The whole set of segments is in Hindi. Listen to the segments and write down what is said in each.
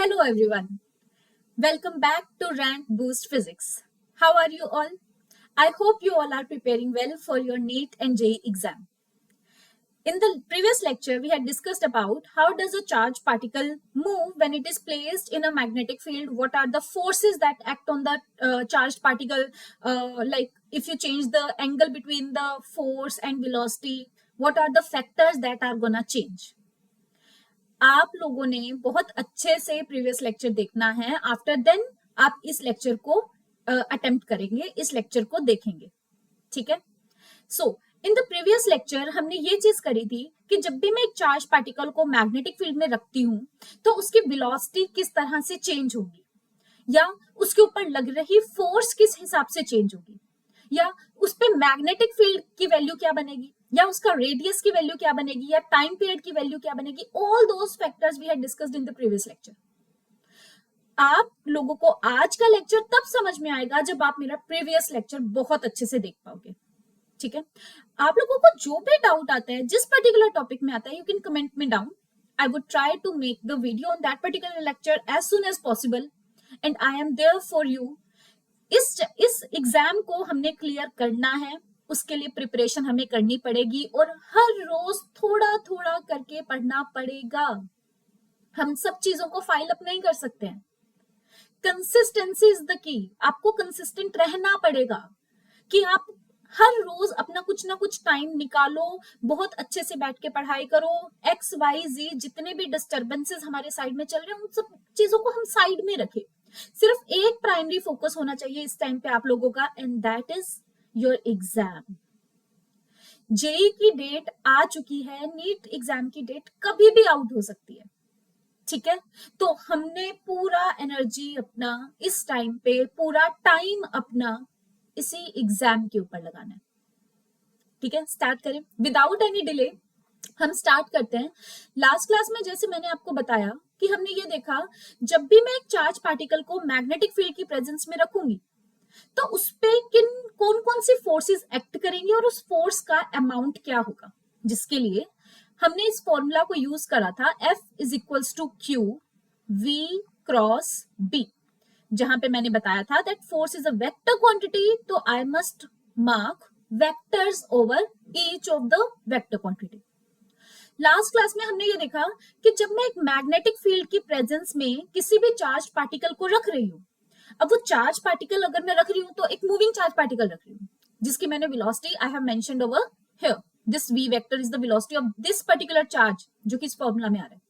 Hello everyone. Welcome back to Rank Boost Physics. How are you all? I hope you all are preparing well for your NEET and JEE exam. In the previous lecture, we had discussed about how does a charged particle move when it is placed in a magnetic field. What are the forces that act on the charged particle? Like if you change the angle between the force and velocity, what are the factors that are gonna change? आप लोगों ने बहुत अच्छे से प्रीवियस लेक्चर देखना है. आफ्टर देन आप इस लेक्चर को अटेम्प्ट करेंगे, इस लेक्चर को देखेंगे. ठीक है. सो इन द प्रीवियस लेक्चर हमने ये चीज करी थी कि जब भी मैं एक चार्ज पार्टिकल को मैग्नेटिक फील्ड में रखती हूँ तो उसकी वेलोसिटी किस तरह से चेंज होगी, या उसके ऊपर लग रही फोर्स किस हिसाब से चेंज होगी, या उस पे मैग्नेटिक फील्ड की वैल्यू क्या बनेगी, या उसका रेडियस की वैल्यू क्या बनेगी, या टाइम पीरियड की वैल्यू क्या बनेगी. All those factors we had discussed in the previous lecture. आप लोगों को आज का लेक्चर तब समझ में आएगा जब आप मेरा प्रीवियस लेक्चर बहुत अच्छे से देख पाओगे. ठीक है. आप लोगों को जो भी डाउट आता है, जिस पर्टिकुलर टॉपिक में आता है, you can comment me down. I would try to make the video on that particular lecture as soon as possible and I am there for you. इस एग्जाम को हमने क्लियर करना है, उसके लिए प्रिपरेशन हमें करनी पड़ेगी और हर रोज थोड़ा थोड़ा करके पढ़ना पड़ेगा. हम सब चीजों को फाइल अप नहीं कर सकते हैं. Consistency is the key. आपको कंसिस्टेंट रहना पड़ेगा कि आप हर रोज अपना कुछ ना कुछ टाइम निकालो, बहुत अच्छे से बैठ के पढ़ाई करो. एक्स वाई जी जितने भी डिस्टर्बेंसेस हमारे साइड में चल रहे हैं उन सब चीजों को हम साइड में रखें. सिर्फ एक प्राइमरी फोकस होना चाहिए इस टाइम पे आप लोगों का, and that is your exam. JEE की डेट आ चुकी है, नीट एग्जाम की डेट कभी भी आउट हो सकती है. ठीक है. तो हमने पूरा एनर्जी अपना इस टाइम पे, पूरा टाइम अपना इसी एग्जाम के ऊपर लगाना है. ठीक है. स्टार्ट करें विदाउट एनी डिले. हम स्टार्ट करते हैं. लास्ट क्लास में जैसे मैंने आपको बताया कि हमने ये देखा, जब भी मैं एक चार्ज पार्टिकल को मैग्नेटिक फील्ड की प्रेजेंस में रखूंगी तो उस पे कौन कौन सी फोर्सेस एक्ट करेंगी और उस फोर्स का अमाउंट क्या होगा, जिसके लिए हमने इस फॉर्मूला को यूज करा था. F is equals to Q V cross B, जहां पे मैंने बताया था that force is a vector quantity, तो I must mark vectors over each of the vector quantity. Last class में हमने ये देखा कि जब मैं एक मैग्नेटिक फील्ड की प्रेजेंस में किसी भी चार्ज पार्टिकल को रख रही हूँ, अब वो चार्ज पार्टिकल अगर मैं रख रही हूँ तो एक मूविंग चार्ज पार्टिकल रख रही हूँ जिसकी मैंने velocity I have mentioned over here. This v vector is the velocity of this particular charge जो कि इस फॉर्मूला में आ रहा है.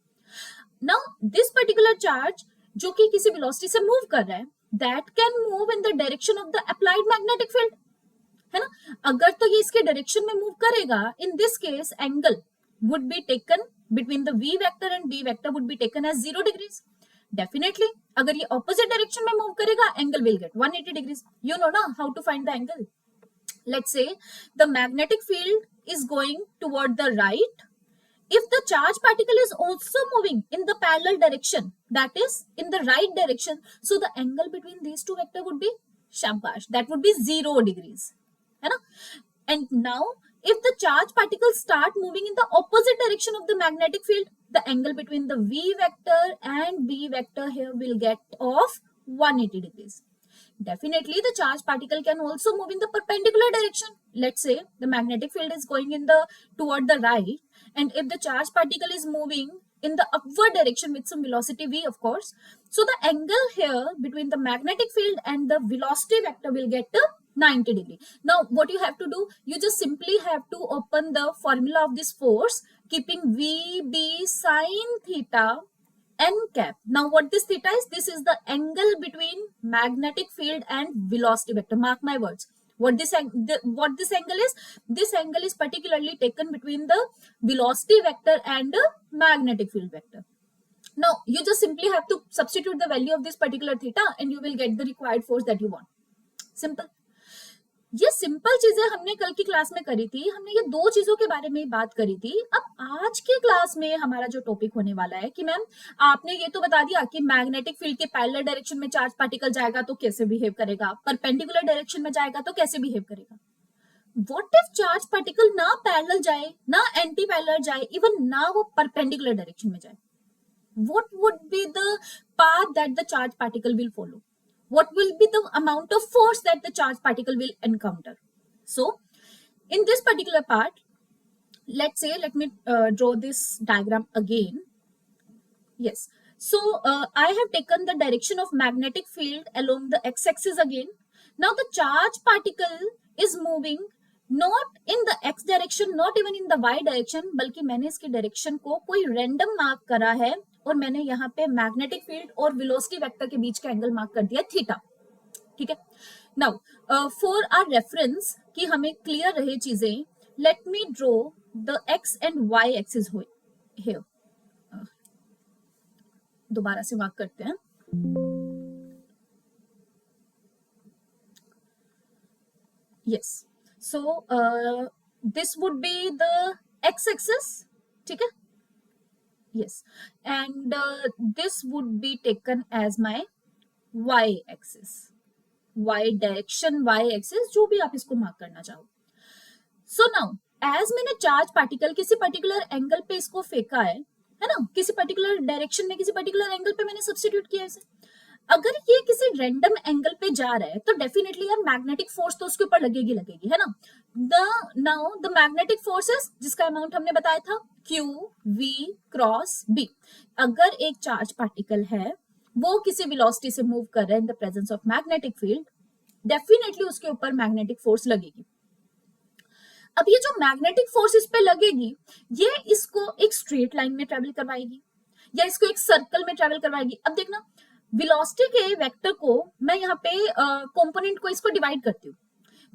नाउ दिस पर्टिकुलर चार्ज जो कि किसी वेलोसिटी से मूव कर रहा है, that can move in the direction of the applied magnetic field, है ना. अगर तो ये इसके डायरेक्शन में मूव करेगा, in this case angle would be taken between the v vector and b vector would be taken as 0 degrees. Definitely अगर ये opposite direction में move करेगा, angle will get 180 degrees. You know ना how to find the angle. Let's say the magnetic field is going toward the right. If the charge particle is also moving in the parallel direction, that is in the right direction, so the angle between these two vector would be shabash, that would be 0 degrees, है ना. And now if the charge particles start moving in the opposite direction of the magnetic field, the angle between the v vector and b vector here will get of 180 degrees. Definitely the charge particle can also move in the perpendicular direction. Let's say the magnetic field is going in the toward the right, and if the charge particle is moving in the upward direction with some velocity v, of course, so the angle here between the magnetic field and the velocity vector will get 90 degree. Now what you have to do, you just simply have to open the formula of this force keeping vb sine theta n cap. Now what this theta is, this is the angle between magnetic field and velocity vector. Mark my words. What this angle is, this angle is particularly taken between the velocity vector and the magnetic field vector. Now you just simply have to substitute the value of this particular theta and you will get the required force that you want. Simple. ये सिंपल चीजें हमने कल की क्लास में करी थी. हमने ये दो चीजों के बारे में बात करी थी. अब आज की क्लास में हमारा जो टॉपिक होने वाला है कि मैम आपने ये तो बता दिया कि मैग्नेटिक फील्ड के पैरेलल डायरेक्शन में चार्ज पार्टिकल जाएगा तो कैसे बिहेव करेगा, परपेंडिकुलर डायरेक्शन में जाएगा तो कैसे बिहेव करेगा. व्हाट इफ चार्ज पार्टिकल ना पैरेलल जाए, ना एंटी पैरेलल जाए, इवन ना वो परपेंडिकुलर डायरेक्शन में जाए, what would be the path that the charged particle will follow. What will be the amount of force that the charged particle will encounter? So in this particular part, let's say, let me draw this diagram again. Yes. So I have taken the direction of magnetic field along the x-axis again. Now the charged particle is moving not in the x direction, not even in the y direction, बल्कि मैंने इसकी डायरेक्शन को कोई रैंडम मार्क करा है और मैंने यहाँ पे मैग्नेटिक फील्ड और वेलोसिटी वेक्टर के बीच का एंगल मार्क कर दिया थीटा. ठीक है. नाउ फॉर आवर रेफरेंस कि हमें क्लियर रहे चीजें, let me draw the X and Y axis here. दोबारा से मार्क करते हैं. Yes. So this would be the X axis. ठीक है. Yes. And this would be taken as my Y axis, Y direction, Y axis, जो भी आप इसको मार्क करना चाहो. सो नाउ एज मैंने चार्ज पार्टिकल किसी पर्टिकुलर एंगल पे इसको फेंका है ना, किसी पर्टिकुलर डायरेक्शन में, किसी पर्टिकुलर एंगल पे मैंने सब्स्टिट्यूट किया इसे. अगर ये किसी रैंडम एंगल पे जा रहा है तो डेफिनेटली यार मैग्नेटिक फोर्स तो उसके ऊपर लगेगी है ना. नाउ द मैग्नेटिक फोर्सेस जिसका अमाउंट हमने बताया था Q V क्रॉस B. अगर एक चार्ज पार्टिकल है वो किसी वेलोसिटी से मूव कर रहा है in the presence of magnetic field, definitely उसके ऊपर मैग्नेटिक फोर्स लगेगी. अब ये जो मैग्नेटिक फोर्स इस पे लगेगी, ये इसको एक स्ट्रेट लाइन में ट्रेवल करवाएगी या इसको एक सर्कल में ट्रेवल करवाएगी. अब देखना, वेलोसिटी के वेक्टर को मैं यहाँ पे कंपोनेंट को इसको डिवाइड करती हूँ.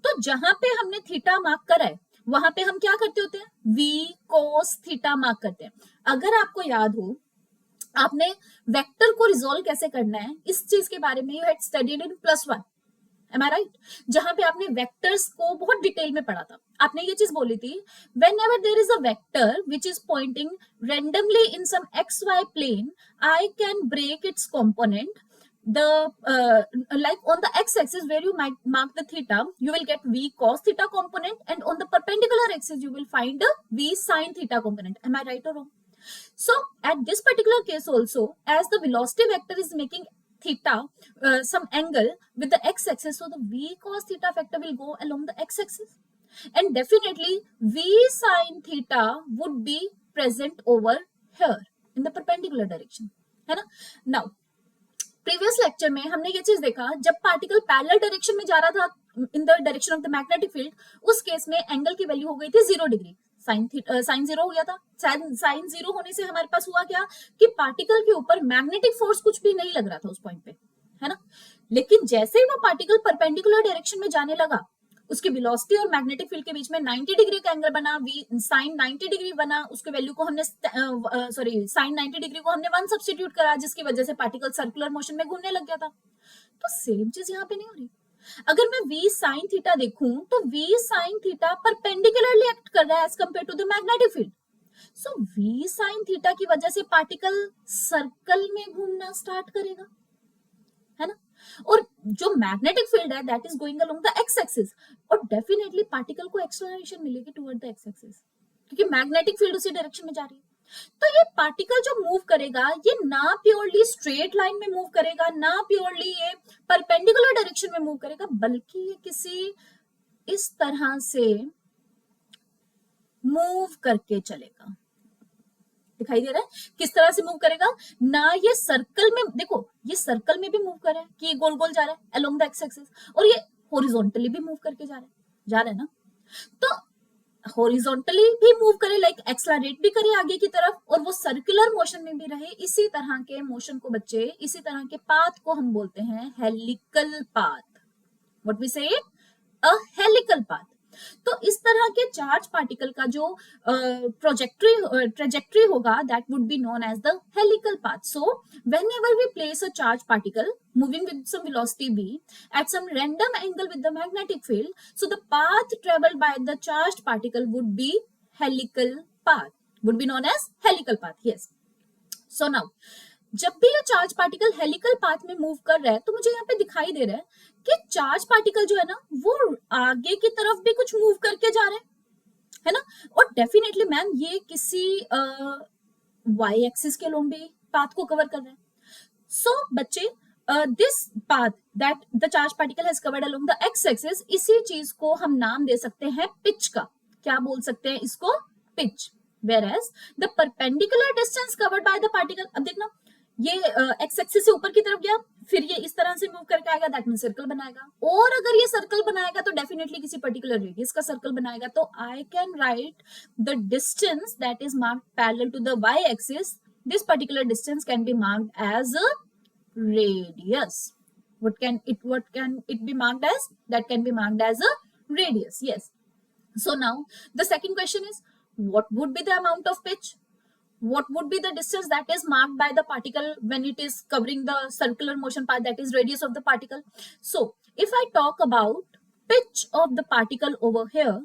तो जहां पे हमने थीटा मार्क करा है वहां पे हम क्या करते होते हैं, v cos थीटा मार्क करते हैं. अगर आपको याद हो, आपने वेक्टर को रिजोल्व कैसे करना है इस चीज के बारे में you had studied in +1. Am I right? जहां पे आपने वेक्टर्स को बहुत डिटेल में पढ़ा था. आपने ये चीज बोली थी, whenever there is a vector which is pointing randomly in some xy plane, I can break its component. The like on the x-axis where you might mark the theta, you will get v cos theta component, and on the perpendicular axis you will find a v sin theta component. Am I right or wrong? So at this particular case also, as the velocity vector is making theta some angle with the x-axis, so the v cos theta factor will go along the x-axis, and definitely v sin theta would be present over here in the perpendicular direction, है ना. Now प्रीवियस लेक्चर में हमने ये चीज देखा, जब पार्टिकल पैरेलल डायरेक्शन में जा रहा था in the direction of the magnetic field, उस केस में एंगल की वैल्यू हो गई थी 0 डिग्री. साइन 0 हो गया था. साइन 0 होने से हमारे पास हुआ क्या कि पार्टिकल के ऊपर मैग्नेटिक फोर्स कुछ भी नहीं लग रहा था उस पॉइंट पे, है ना. लेकिन जैसे ही वो पार्टिकल परपेंडिकुलर डायरेक्शन में जाने लगा, उसकी वेलोसिटी और मैग्नेटिक फील्ड के बीच में 90 डिग्री का एंगल बना, साइन 90 डिग्री बना. उसके वैल्यू को हमने साइन 90 डिग्री को हमने 1 सब्स्टिट्यूट करा, जिसकी वजह से पार्टिकल सर्कुलर मोशन में घूमने लग गया था. तो सेम चीज यहाँ पे नहीं हो रही. अगर मैं v sin थीटा देखूं तो v sin theta perpendicularly act कर रहा है as compare to the magnetic field. So v sin theta की वजह से पार्टिकल सर्कल में घूमना स्टार्ट करेगा, है ना. और जो मैग्नेटिक फील्ड है that is going along the X axis, और डेफिनेटली पार्टिकल को एक्सलरेशन मिलेगी टुवर्ड द एक्स एक्सिस, क्योंकि मैग्नेटिक फील्ड उसी डायरेक्शन में जा रही है. तो ये पार्टिकल जो मूव करेगा ये ना प्योरली स्ट्रेट लाइन में मूव करेगा, ना प्योरली ये परपेंडिकुलर डायरेक्शन में मूव करेगा, बल्कि ये किसी इस तरह से मूव करके चलेगा. दिखाई दे रहा है किस तरह से मूव करेगा ना. ये सर्कल में देखो, ये सर्कल में भी मूव कर रहा है कि गोल गोल जा रहा है अलोंग द एक्स एक्सिस, और ये हॉरिजॉन्टली भी मूव करके जा रहा है ना. तो हॉरिजॉन्टली भी मूव करे, लाइक एक्सलरेट भी करे आगे की तरफ, और वो सर्कुलर मोशन में भी रहे. इसी तरह के मोशन को बच्चे, इसी तरह के पाथ को हम बोलते हैं हेलिकल पाथ. व्हाट वी से, अ हेलिकल पाथ. तो इस तरह के चार्ज पार्टिकल का जो ट्रेजेक्टरी होगा that would be known as the helical path. So whenever we place a charge particle moving with some velocity v at some random angle with the magnetic field, so the path traveled by the charged particle would be helical path, would be known as helical path. Yes. So now जब भी ये चार्ज पार्टिकल हेलिकल पाथ में मूव कर रहा है तो मुझे यहाँ पे दिखाई दे रहा है कि चार्ज पार्टिकल जो है ना वो आगे की तरफ भी कुछ मूव करके जा रहे है ना. और डेफिनेटली मैम ये किसी वाई एक्सिस के लोग भी पाथ को कवर कर रहे हैं. सो बच्चे, this path that the charge particle has covered along the X axis, इसी चीज को हम नाम दे सकते हैं पिच का. क्या बोल सकते हैं इसको? Pitch. whereas the perpendicular distance covered by the particle, अब देखना ये एक्स एक्सिस से ऊपर की तरफ गया, फिर ये इस तरह से मूव करके आएगा, दैट मीन सर्कल बनाएगा. और अगर ये सर्कल बनाएगा तो डेफिनेटली किसी पर्टिकुलर रेडियस का सर्कल बनाएगा. तो I can write the distance that is marked parallel to the Y axis. This particular distance can be marked as a radius. What can it be marked as? That can be marked as a radius. Yes. So now the second question is, what would be the amount of pitch? What would be the distance that is marked by the particle when it is covering the circular motion path, that is radius of the particle? So if I talk about pitch of the particle over here,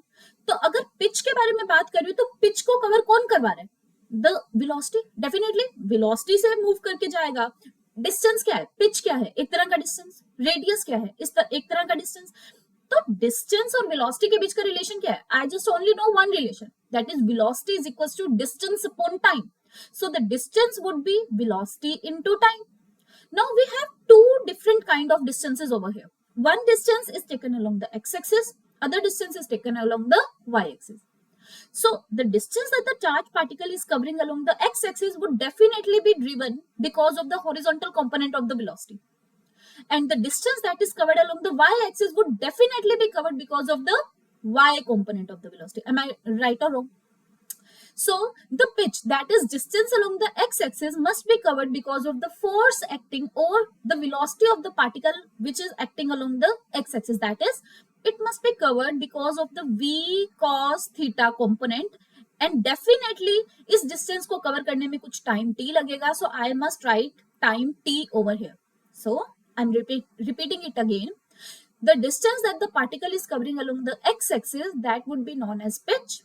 तो अगर pitch के बारे में बात कर रही हूँ तो pitch को cover कौन करवा रहा है? The velocity. Definitely velocity से move करके जाएगा. डिस्टेंस क्या है? पिच क्या है? एक तरह का डिस्टेंस. रेडियस क्या है? एक तरह का डिस्टेंस. तो डिस्टेंस और वेलोसिटी के बीच का रिलेशन क्या है? I just only know one relation, that is velocity is equal to distance upon time. So the distance would be velocity into time. Now we have two different kind of distances over here. One distance is taken along the X axis, other distance is taken along the Y axis. So the distance that the charge particle is covering along the x-axis would definitely be driven because of the horizontal component of the velocity. And the distance that is covered along the y-axis would definitely be covered because of the y component of the velocity. Am I right or wrong? So the pitch, that is distance along the x-axis, must be covered because of the force acting or the velocity of the particle which is acting along the x-axis. That is, it must be covered because of the v cos theta component. And definitely इस distance को cover करने में कुछ time t लगेगा. So I must write time t over here. So I'm repeating it again. The distance that the particle is covering along the x-axis, that would be known as pitch.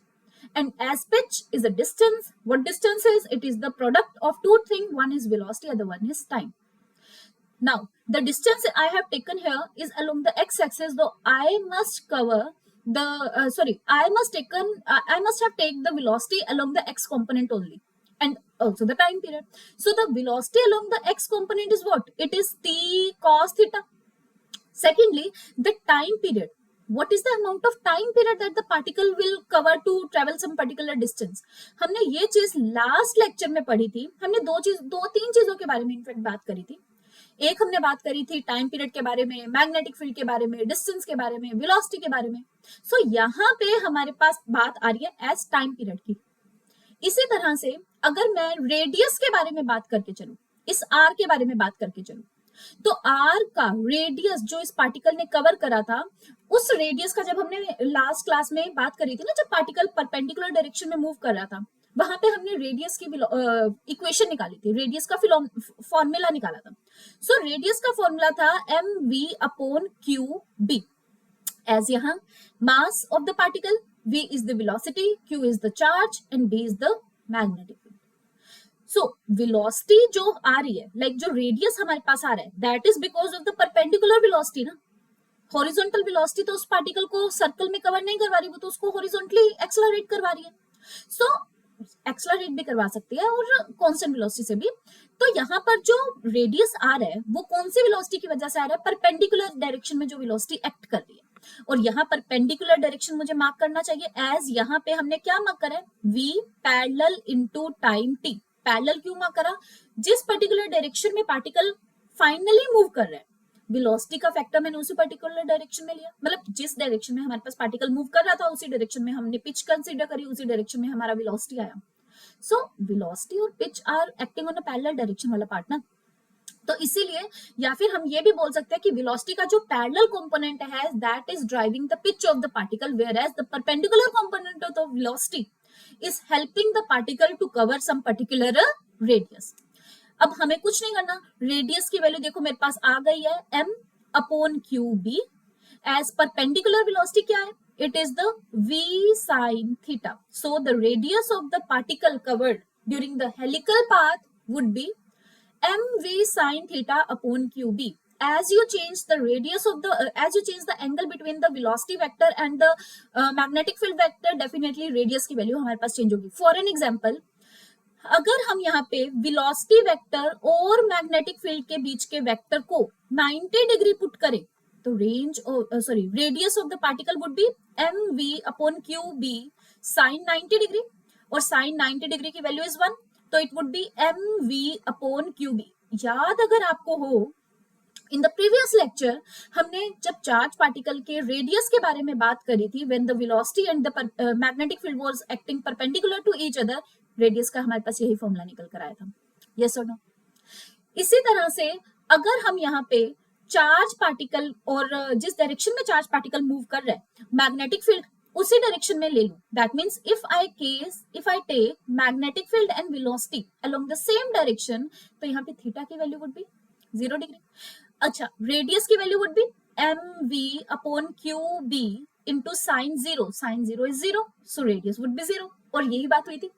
And as pitch is a distance, what distance is? It is the product of two things. One is velocity, other one is time. Now, the distance I have taken here is along the x-axis, though I must cover the, I must have taken the velocity along the x component only, and also the time period. So the velocity along the x component is what? It is t cos theta. Secondly, the time period. What is the amount of time period that the particle will cover to travel some particular distance? हमने ये चीज लास्ट लेक्चर में पढ़ी थी. हमने दो तीन चीजों के बारे में इनफैक्ट बात करी थी. एक हमने बात करी थी टाइम पीरियड के बारे में, मैग्नेटिक फील्ड के बारे में, डिस्टेंस के बारे में, वेलोसिटी के बारे में. सो यहाँ पे हमारे पास बात आ रही है एज टाइम पीरियड की. इसी तरह से अगर मैं रेडियस के बारे में बात करके चलूं, इस आर के बारे में बात करके चलूं, तो आर का रेडियस जो इस पार्टिकल ने कवर करा था, उस रेडियस का जब हमने लास्ट क्लास में बात करी थी ना, जब पार्टिकल परपेंडिकुलर डायरेक्शन में मूव कर रहा था, वहां पे हमने रेडियस की इक्वेशन निकाली थी, रेडियस का फॉर्मूला निकाला था. सो रेडियस का फॉर्मूला था M V upon Q B. As यहाँ mass of the particle, v is the velocity, q is the charge and b is the magnetic field. So velocity जो आ रही है, like जो radius हमारे पास आ रहा है, that is because of the perpendicular velocity ना. horizontal velocity तो उस पार्टिकल को सर्कल में कवर नहीं करवा रही, वो तो उसको horizontally एक्सेलरेट करवा रही है. So एक्सेलरेट भी करवा सकती है और कांस्टेंट वेलोसिटी से भी. तो यहाँ पर जो रेडियस आ रहा है वो कौन सी वेलोसिटी की वजह से आ रहा है? परपेंडिकुलर डायरेक्शन में जो वेलोसिटी एक्ट कर रही है. और यहाँ परपेंडिकुलर डायरेक्शन मुझे मार्क करना चाहिए एज, यहाँ पे हमने क्या मार्क करा है? v parallel into time t. Parallel क्यों मार्क करा? जिस पर्टिकुलर डायरेक्शन में पार्टिकल फाइनली मूव कर रहा है, वेलोसिटी का फैक्टर मैंने उसी पर्टिकुलर डायरेक्शन में लिया. मतलब जिस डायरेक्शन में हमारे पास पार्टिकल मूव कर रहा था उसी डायरेक्शन में हमने पिच कंसीडर करी, उसी डायरेक्शन में हमारा वेलोसिटी आया. सो वेलोसिटी और pitch are acting on a parallel direction वाला पार्ट ना. तो इसीलिए, या फिर हम ये भी बोल सकते हैं कि वेलोसिटी का जो पैरेलल कंपोनेंट है that is driving the pitch of the particle, whereas the perpendicular component of the velocity is helping the particle to cover some particular radius. अब हमें कुछ नहीं करना, रेडियस की वैल्यू देखो मेरे पास आ गई है m upon Q B. As perpendicular velocity क्या है? It is the v sin theta. So the radius of the particle covered during the helical path would be mv sin theta upon qb. As you change the radius of the, as you change the angle between the velocity vector and the magnetic field vector, definitely radius की value हमारे पास change होगी. For an example, अगर हम यहाँ पे वेलोसिटी वेक्टर और मैग्नेटिक फील्ड के बीच के वेक्टर को 90 डिग्री पुट करें तो radius of the particle would be mv upon Q B sine 90 degree, और साइन 90 डिग्री की वैल्यू इज 1, तो it would be mv upon Q B. याद अगर आपको हो, इन द प्रीवियस लेक्चर हमने जब चार्ज पार्टिकल के रेडियस के बारे में बात करी थी, when the velocity and the magnetic field was acting perpendicular to each other, radius का हमारे पास यही फॉर्मूला निकल कर आया था, यस और नो। इसी तरह से अगर हम यहाँ पे चार्ज पार्टिकल और जिस डायरेक्शन में चार्ज पार्टिकल मूव कर रहा है मैग्नेटिक फील्ड उसी डायरेक्शन में ले लूं, that means if I take magnetic field and velocity along the same direction, तो यहाँ पे थीटा की वैल्यू वुड बी 0 डिग्री। अच्छा, रेडियस की value would be mv upon Q B into sine 0, sine 0 is 0, so radius would be 0। और यही बात हुई थी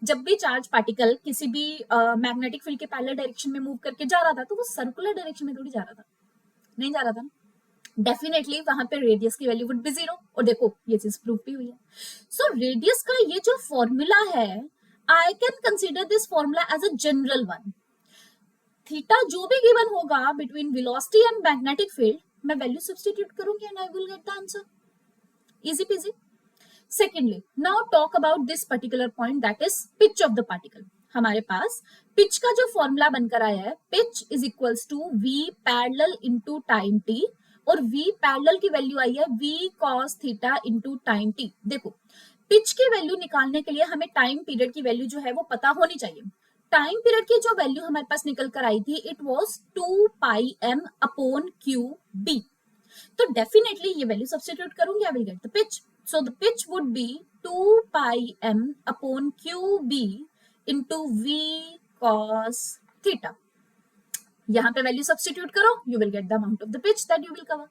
जब भी चार्ज पार्टिकल किसी भी मैग्नेटिक फील्ड के पैरेलल डायरेक्शन में मूव करके जा रहा था, तो वो सर्कुलर डायरेक्शन में थोड़ी जा रहा था, नहीं जा रहा था, डेफिनेटली वहां पे रेडियस की वैल्यू वुड बी 0, और देखो ये चीज प्रूव भी हुई है। सो रेडियस का ये जो फॉर्मूला है, I can consider this formula as a general one. Theta जो भी गिवन होगा between velocity and magnetic field, मैं वैल्यू सब्स्टिट्यूट करूंगी and I will get the answer, easy peasy. Secondly, now talk about this particular point, that is pitch of the particle. हमारे पास pitch का जो फॉर्मूला बनकर आया है, pitch is equals to v parallel into time t, और v parallel की वैल्यू आई है v cos theta into time t। देखो pitch की वैल्यू निकालने के लिए हमें टाइम पीरियड की वैल्यू जो है वो पता होनी चाहिए। टाइम पीरियड की जो वैल्यू हमारे पास निकल कर आई थी, it was 2 pi M upon Q B, तो डेफिनेटली ये वैल्यू सब्स्टिट्यूट करूंगी, I will get the pitch. So the pitch would be 2 pi m upon Q B into v cos theta. यहाँ पे वैल्यू सब्स्टिट्यूट करो, you will get the amount of the pitch that you will cover.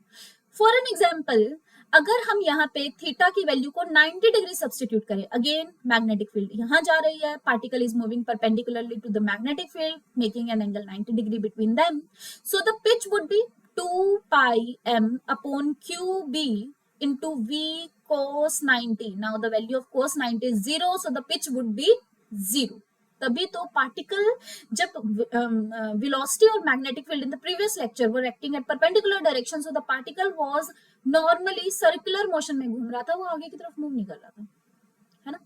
For an example, अगर हम यहाँ पे थीटा की वैल्यू को 90 डिग्री सब्स्टिट्यूट करें, अगेन मैग्नेटिक फील्ड यहाँ जा रही है, particle is moving perpendicularly to the magnetic field making an angle 90 degree between them, so the pitch would be 2 pi m upon QB into V cos 90. Now the value of cos 90 is 0, so the pitch would be 0. तभी तो पार्टिकल जब वेलोसिटी और magnetic field in the previous lecture were acting at perpendicular direction, so the particle was normally circular motion में घूम रहा था, वो आगे की तरफ मूव नहीं कर रहा था, है ना।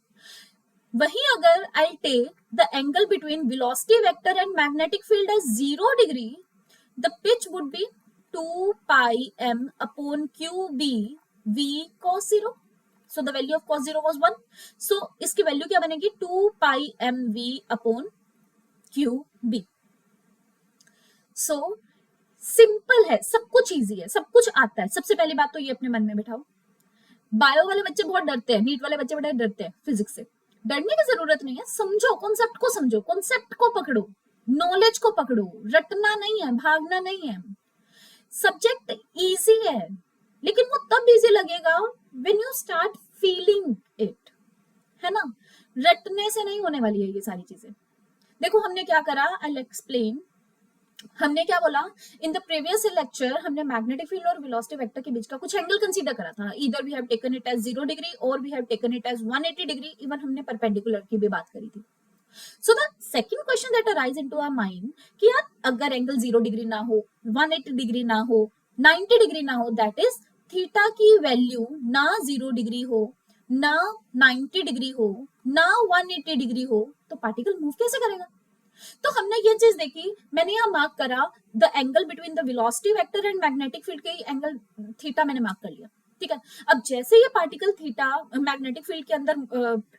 वही अगर I take the angle between velocity vector and magnetic field as 0 degree, the pitch would be 2 pi m upon QB V cos 0. So the value of cos 0 was 1. So इसकी वैल्यू क्या बनेगी, 2 pi m V upon QB. So simple है, सब कुछ इजी है, सब कुछ आता है। सबसे पहली बात तो ये अपने मन में बिठाओ, बायो वाले बच्चे बहुत डरते हैं, नीट वाले बच्चे बड़े डरते हैं फिजिक्स से। डरने की जरूरत नहीं है, समझो कॉन्सेप्ट को, समझो कॉन्सेप्ट को पकड़ो, नॉलेज को पकड़ो, रटना नहीं है, भागना नहीं है। सब्जेक्ट इजी है, लेकिन वो तब इजी लगेगा when you start feeling it, है ना। रटने से नहीं होने वाली है ये सारी चीजें। देखो हमने क्या करा, आई विल एक्सप्लेन। हमने क्या बोला, इन द प्रीवियस लेक्चर हमने मैग्नेटिक फील्ड और वेलोसिटी वेक्टर के बीच का कुछ एंगल कंसीडर करा था, either we have taken it as 0 degree और we have taken it as 180 degree, even हमने परपेंडिकुलर की भी बात करी थी। So the second question that arise into our mind कि यार अगर एंगल 0 डिग्री ना हो, 180 डिग्री ना हो, 90 डिग्री ना हो, दैट इज थीटा की वैल्यू ना 0 डिग्री हो, ना 90 डिग्री हो, ना 180 डिग्री हो, तो पार्टिकल मूव कैसे करेगा। तो हमने ये चीज देखी, मैंने यहाँ मार्क करा the angle between the velocity vector and magnetic field के एंगल थीटा मैंने मार्क कर लिया, ठीक है। अब जैसे ये पार्टिकल थीटा मैग्नेटिक फील्ड के अंदर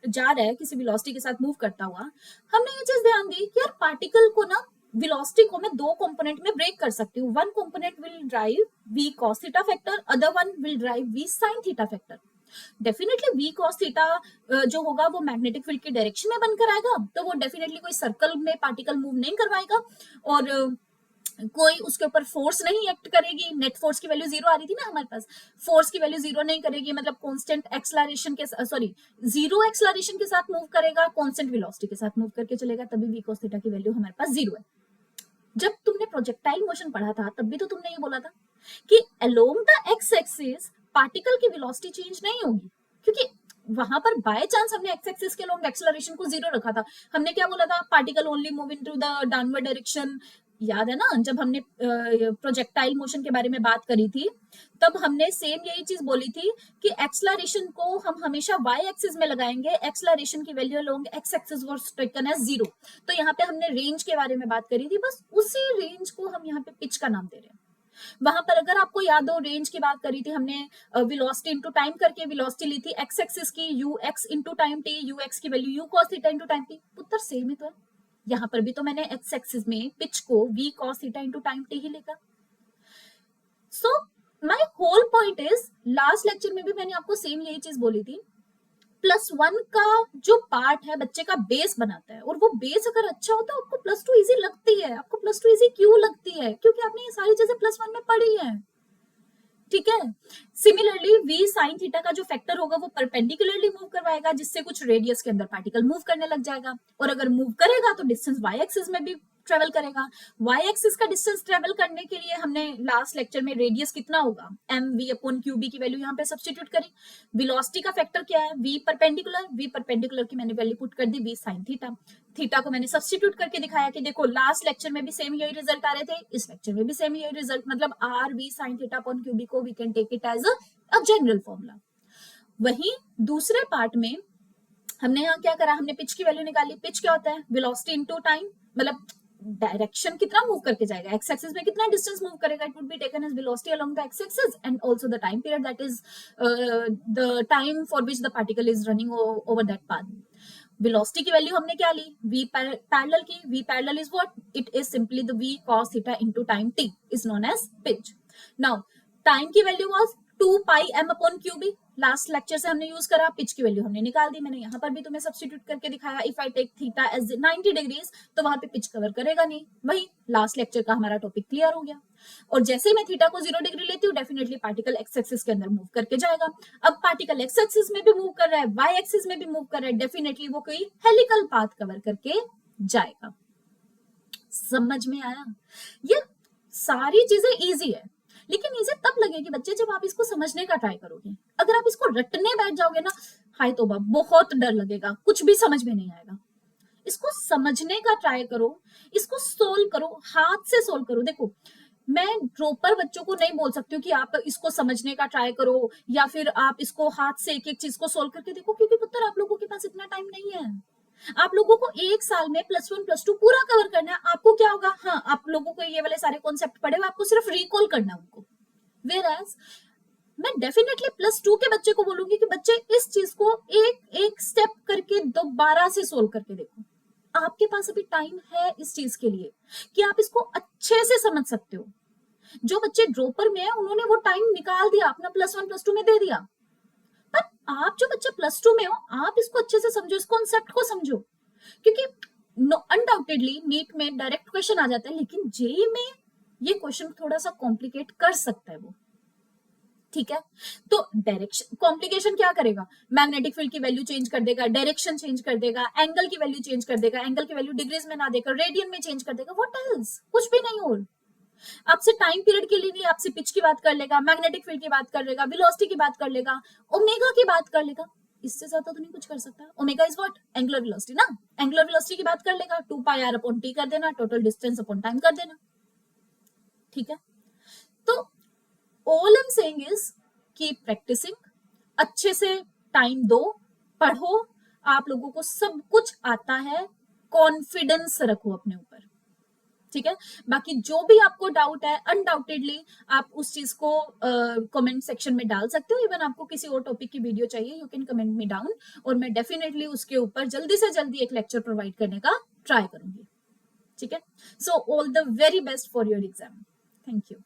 जा रहा है किसी वेलोसिटी के साथ मूव करता हुआ, हमने ये चीज ध्यान दी कि यार पार्टिकल को ना, वेलोसिटी को मैं दो कंपोनेंट में ब्रेक कर सकती हूँ। One component will drive v cos theta factor, other one will drive v sin theta factor. Definitely v cos theta जो होगा वो मैग्नेटिक फील्ड की डायरेक्शन में बनकर आएगा, तो वो डेफिनेटली कोई सर्कल में पार्टिकल मूव नहीं करवाएगा और कोई उसके ऊपर फोर्स नहीं एक्ट करेगी। नेट फोर्स की वैल्यू 0 आ रही थी ना हमारे पास, फोर्स की वैल्यू 0 नहीं करेगी, मतलब कांस्टेंट एक्सेलरेशन के जीरो एक्सेलरेशन के साथ मूव करेगा, कांस्टेंट वेलोसिटी के साथ मूव करके चलेगा, तभी v cos थीटा की वैल्यू हमारे पास 0 है। जब तुमने प्रोजेक्टाइल मोशन पढ़ा था तब भी तो तुमने ये बोला था कि along the X axis particle की वेलोसिटी चेंज नहीं होगी, क्योंकि वहां पर बाय चांस हमने एक्स एक्सिस के लॉन्ग एक्सेलरेशन को 0 रखा था, हमने क्या बोला था, particle only move into the downward direction. याद है ना, जब हमने प्रोजेक्टाइल मोशन के बारे में बात करी थी, तब हमने सेम यही चीज बोली थी कि एक्सेलरेशन को हम हमेशा वाई एक्सिस में लगाएंगे, एक्सेलरेशन की value along X axis was taken as 0। तो यहाँ पे हमने रेंज के बारे में बात करी थी, बस उसी रेंज को हम यहाँ पे पिच का नाम दे रहे हैं। वहां पर अगर आपको याद हो, रेंज की बात करी थी हमने, वेलोसिटी इनटू टाइम करके वेलोसिटी ली थी एक्स एक्सिस की, u x into time t, u x की value u cos theta into time t, उत्तर सेम ही तो है। यहाँ पर भी तो मैंने एक्स एक्सिस में पिच को v cos theta into time t ही लिखा। So my whole point is, last lecture में भी मैंने आपको सेम यही चीज बोली थी, +1 का जो पार्ट है बच्चे का बेस बनाता है, और वो बेस अगर अच्छा हो तो आपको +2 इजी लगती है। आपको +2 इजी क्यों लगती है? क्योंकि आपने ये सारी चीजें +1 में पढ़ी है। ठीक है, सिमिलरली वी साइन थीटा का जो फैक्टर होगा वो परपेंडिकुलरली मूव करवाएगा, जिससे कुछ रेडियस के अंदर पार्टिकल मूव करने लग जाएगा, और अगर मूव करेगा तो डिस्टेंस वाई एक्सिस में भी ट्रेवल करेगा। वाई एक्सिस का डिस्टेंस ट्रेवल करने के लिए हमने लास्ट लेक्चर में रेडियस कितना होगा, M V upon Q B की वैल्यू यहाँ पे सब्सटीट्यूट करी। वेलोसिटी का फैक्टर क्या है, वी परपेंडिकुलर की मैंने वैल्यू पुट कर दी वी साइन थीटा। थीटा को मैंने सब्सटीट्यूट करके दिखाया कि देखो लास्ट लेक्चर में भी सेम यही रिजल्ट आ रहे थे, इस लेक्चर में भी सेम यही रिजल्ट, मतलब r v sine theta upon Q b को we can take it as a general formula. वहीं दूसरे पार्ट में हमने यहाँ क्या करा, हमने पिच की वैल्यू निकाली। पिच क्या होता है, वेलोसिटी इनटू टाइम, मतलब डायरेक्शन कितना मूव करके जाएगा, एक्स एक्सिस में कितना डिस्टेंस मूव करेगा, it would be taken as velocity along the X axis and also the time period, that is the time for which the particle is running over that path. Velocity की वैल्यू हमने क्या ली, v पैरेलल की। v parallel is what, it is simply the v cos theta into time t is known as pitch. Now time की value was 2 pi m upon q B, last lecture से हमने यूज करा, पिच की वैल्यू हमने निकाल दी। मैंने यहाँ पर भी तुम्हें सब्स्टिट्यूट करके दिखाया, if I take theta as 90 degrees तो वहां पे पिच कवर करेगा नहीं, वही लास्ट लेक्चर का हमारा टॉपिक क्लियर हो गया। और जैसे ही मैं थीटा को 0 डिग्री लेती हूँ, डेफिनेटली पार्टिकल एक्स एक्सिस के अंदर मूव करके जाएगा। अब पार्टिकल एक्स एक्सिस में भी मूव कर रहा है, वाई एक्सिस में भी मूव कर रहा है, डेफिनेटली वो कोई हेलिकल पाथ कवर करके जाएगा। समझ में आया? ये सारी चीजें इजी है, लेकिन इसे तब लगेगी बच्चे जब आप इसको समझने का ट्राई करोगे। अगर आप इसको रटने बैठ जाओगे ना, हाय तौबा, बहुत डर लगेगा, कुछ भी समझ में नहीं आएगा। इसको समझने का ट्राई करो, इसको सोल्व करो, हाथ से सोल्व करो। देखो, मैं ड्रॉपर बच्चों को नहीं बोल सकती हूँ कि आप इसको समझने का ट्राई करो या फिर आप इसको हाथ से एक एक चीज को सोल्व करके देखो, क्योंकि पुत्र आप लोगों के पास इतना टाइम नहीं है। आप लोगों को एक साल में +1 +2 पूरा कवर करना है। आपको क्या होगा, हाँ, आप लोगों को ये वाले सारे कॉन्सेप्ट पढ़े हुए, आपको सिर्फ रिकॉल करना है उनको। Whereas, मैं डेफिनेटली +2 के बच्चे को बोलूंगी कि बच्चे इस चीज को एक एक स्टेप करके दोबारा से सोल्व करके देखो। आपके पास अभी टाइम है इस चीज के लिए कि आप इसको अच्छे से समझ सकते हो। जो बच्चे ड्रॉपर में है उन्होंने वो टाइम निकाल दिया, अपना +1 +2 में दे दिया, पर आप जो बच्चे +2 में हो, आप इसको अच्छे से समझो, इस कॉन्सेप्ट को समझो, क्योंकि अनडाउटेडली नीट में डायरेक्ट क्वेश्चन आ जाता है, लेकिन जेई में ये क्वेश्चन थोड़ा सा कॉम्प्लिकेट कर सकता है वो। ठीक है, तो डायरेक्शन कॉम्प्लिकेशन क्या करेगा, मैग्नेटिक फील्ड की वैल्यू चेंज कर देगा, डायरेक्शन चेंज कर देगा, एंगल की वैल्यू चेंज कर देगा, एंगल की वैल्यू डिग्रीज में ना देकर रेडियन में चेंज कर देगा। व्हाट एल्स, कुछ भी नहीं। और आपसे टाइम पीरियड के लिए भी आपसे पिच की बात कर लेगा, मैग्नेटिक फील्ड की बात कर लेगा, वेलोसिटी की बात कर लेगा, ओमेगा की बात कर लेगा। इससे ज्यादा तो नहीं कुछ कर सकता। Omega is what, angular velocity ना, एंगुलर वेलोसिटी की बात कर लेगा, 2 पाई r अपॉन t कर देना, टोटल डिस्टेंस अपॉन टाइम कर देना। ठीक है, तो all I am saying is keep practicing, अच्छे से टाइम दो, पढ़ो, आप लोगों को सब कुछ आता है, कॉन्फिडेंस रखो अपने ऊपर। ठीक है, बाकी जो भी आपको डाउट है अनडाउटेडली आप उस चीज को कमेंट सेक्शन में डाल सकते हो। इवन आपको किसी और टॉपिक की वीडियो चाहिए, you can comment me down, और मैं डेफिनेटली उसके ऊपर जल्दी से जल्दी एक लेक्चर प्रोवाइड करने का ट्राई करूंगी। ठीक है, so all the very best for your exam. Thank you.